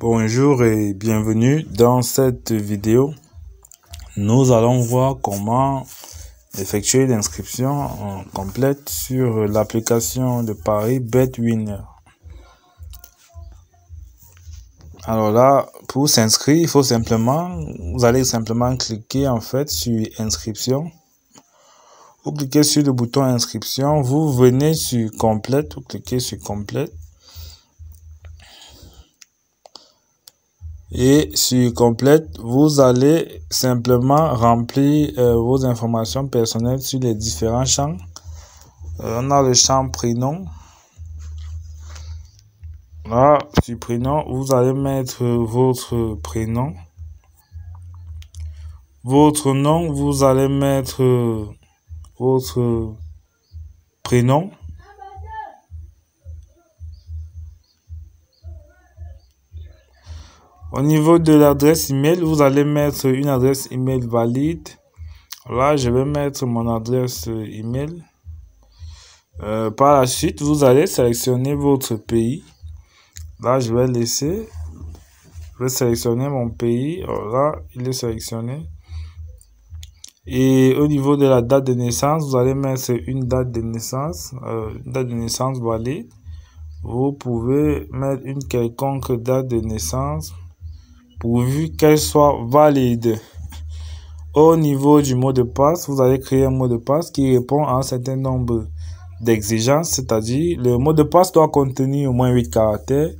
Bonjour et bienvenue dans cette vidéo. Nous allons voir comment effectuer l'inscription complète sur l'application de paris BetWinner. Alors là, pour s'inscrire, vous allez simplement cliquer en fait sur inscription. Vous cliquez sur le bouton inscription, vous venez sur complète, vous cliquez sur complète. Et sur complète, vous allez simplement remplir vos informations personnelles sur les différents champs. On a le champ prénom. Là, sur prénom, vous allez mettre votre prénom. Votre nom, vous allez mettre votre prénom. Au niveau de l'adresse email, vous allez mettre une adresse email valide. Là, je vais mettre mon adresse email. Par la suite, vous allez sélectionner votre pays. Là, je vais sélectionner mon pays. Alors là, il est sélectionné. Et au niveau de la date de naissance, vous allez mettre une date de naissance valide. Vous pouvez mettre une quelconque date de naissance, pourvu qu'elle soit valide. Au niveau du mot de passe, vous allez créer un mot de passe qui répond à un certain nombre d'exigences, c'est-à-dire le mot de passe doit contenir au moins 8 caractères.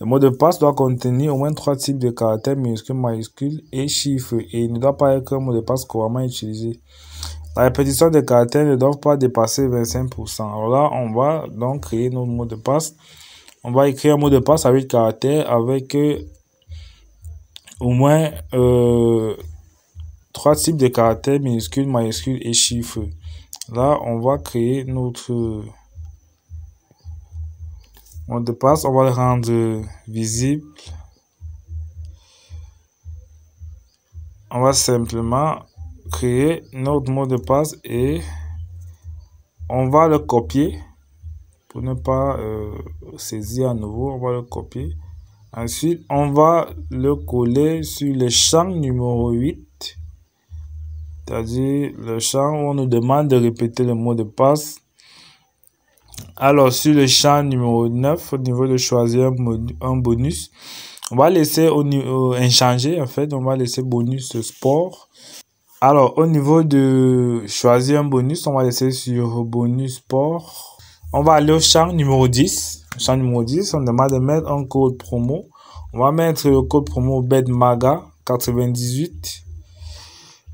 Le mot de passe doit contenir au moins 3 types de caractères minuscules, majuscules et chiffres, et il ne doit pas être un mot de passe couramment utilisé. La répétition des caractères ne doit pas dépasser 25%. Alors là, on va donc créer notre mot de passe. On va écrire un mot de passe à 8 caractères avec au moins 3 types de caractères minuscules, majuscules et chiffres. Là, on va créer notre mot de passe. On va le rendre visible. On va simplement créer notre mot de passe et on va le copier pour ne pas saisir à nouveau. On va le copier. Ensuite, on va le coller sur le champ numéro 8. C'est-à-dire le champ où on nous demande de répéter le mot de passe. Alors, sur le champ numéro 9, au niveau de choisir un bonus, on va laisser inchangé, en fait, on va laisser bonus sport. Alors, au niveau de choisir un bonus, on va laisser sur bonus sport. On va aller au champ numéro 10. Champ numéro 10, on demande de mettre un code promo. On va mettre le code promo BETMAGA 98.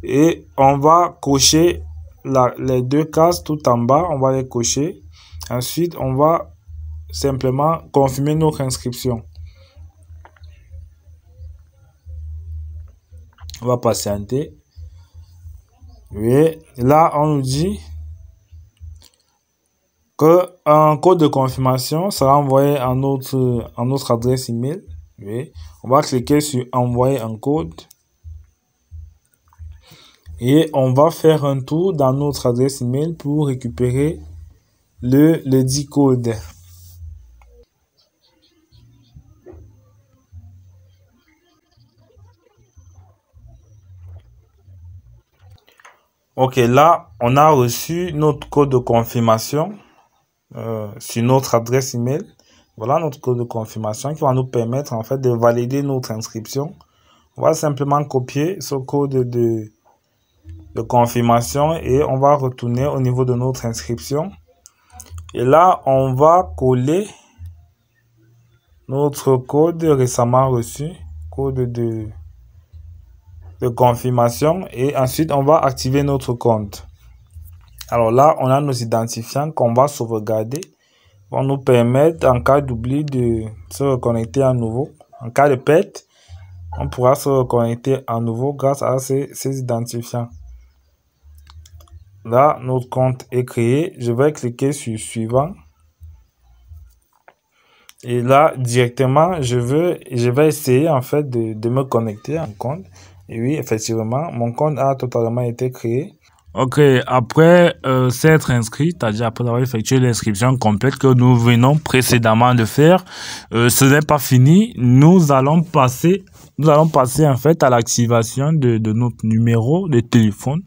Et on va cocher les deux cases tout en bas. On va les cocher. Ensuite, on va simplement confirmer notre inscription. On va patienter. Et là, on nous dit qu'un code de confirmation sera envoyé à notre adresse email. Oui. On va cliquer sur envoyer un code. Et on va faire un tour dans notre adresse email pour récupérer le dit code. Ok, là, on a reçu notre code de confirmation sur notre adresse email. Voilà notre code de confirmation qui va nous permettre en fait de valider notre inscription. On va simplement copier ce code de confirmation et on va retourner au niveau de notre inscription. Et là, on va coller notre code récemment reçu, code de confirmation, et ensuite on va activer notre compte. Alors là, on a nos identifiants qu'on va sauvegarder pour nous permettre en cas d'oubli de se reconnecter à nouveau. En cas de perte, on pourra se reconnecter à nouveau grâce à ces identifiants. Là, notre compte est créé. Je vais cliquer sur suivant. Et là, directement, je vais essayer en fait de me connecter à mon compte. Et oui, effectivement, mon compte a totalement été créé. Ok, après s'être inscrit, c'est-à-dire après avoir effectué l'inscription complète que nous venons précédemment de faire, ce n'est pas fini. Nous allons passer en fait à l'activation de notre numéro de téléphone.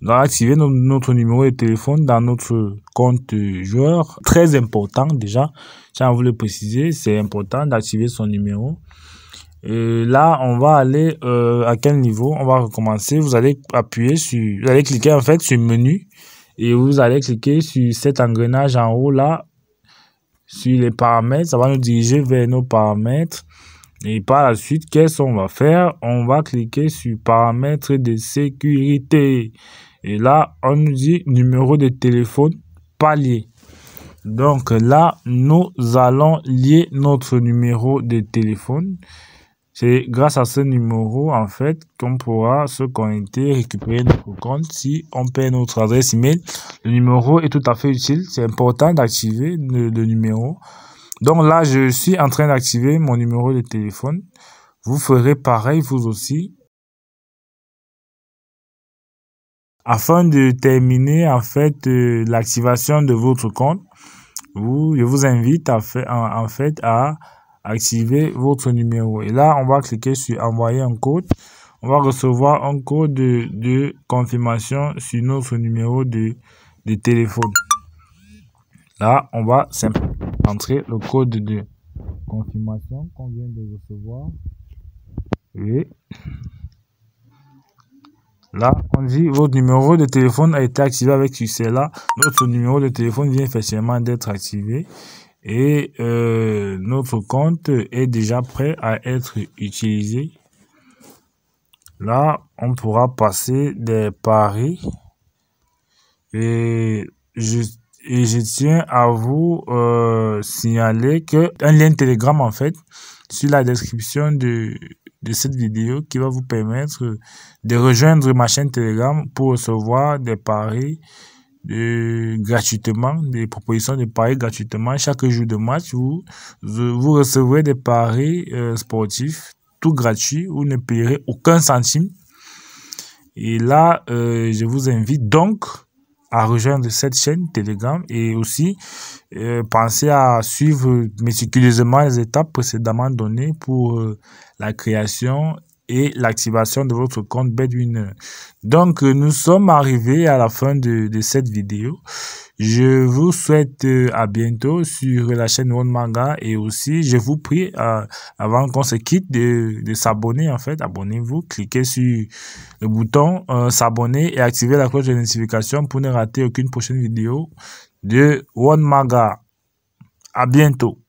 Nous allons activer notre numéro de téléphone dans notre compte joueur. Très important déjà, tiens à vous le préciser, c'est important d'activer son numéro. Là, on va aller à quel niveau? On va recommencer. Vous allez cliquer en fait sur menu et vous allez cliquer sur cet engrenage en haut là, sur les paramètres. Ça va nous diriger vers nos paramètres. Et par la suite, qu'est-ce qu'on va faire? On va cliquer sur paramètres de sécurité. Et là, on nous dit numéro de téléphone pas lié. Donc là, nous allons lier notre numéro de téléphone. C'est grâce à ce numéro, en fait, qu'on pourra se connecter, récupérer notre compte si on perd notre adresse email. Le numéro est tout à fait utile. C'est important d'activer le numéro. Donc là, je suis en train d'activer mon numéro de téléphone. Vous ferez pareil, vous aussi. Afin de terminer, en fait, l'activation de votre compte, je vous invite en fait à activer votre numéro. Et là, on va cliquer sur envoyer un code. On va recevoir un code de confirmation sur notre numéro de téléphone. Là, on va simplement entrer le code de confirmation qu'on vient de recevoir. Et là, on dit votre numéro de téléphone a été activé avec succès. Là, notre numéro de téléphone vient effectivement d'être activé. Et notre compte est déjà prêt à être utilisé. Là, on pourra passer des paris. Et je tiens à vous signaler que un lien Telegram, en fait, sur la description de cette vidéo qui va vous permettre de rejoindre ma chaîne Telegram pour recevoir des paris gratuitement, des propositions de paris gratuitement. Chaque jour de match, vous recevrez des paris sportifs, tout gratuit, vous ne payerez aucun centime. Et là, je vous invite donc à rejoindre cette chaîne Telegram et aussi pensez à suivre méticuleusement les étapes précédemment données pour la création et l'activation de votre compte Bedwinner. Donc, nous sommes arrivés à la fin de cette vidéo. Je vous souhaite à bientôt sur la chaîne One Manga et aussi, je vous prie, avant qu'on se quitte, de s'abonner en fait. Abonnez-vous, cliquez sur le bouton s'abonner et activez la cloche de notification pour ne rater aucune prochaine vidéo de One Manga. À bientôt.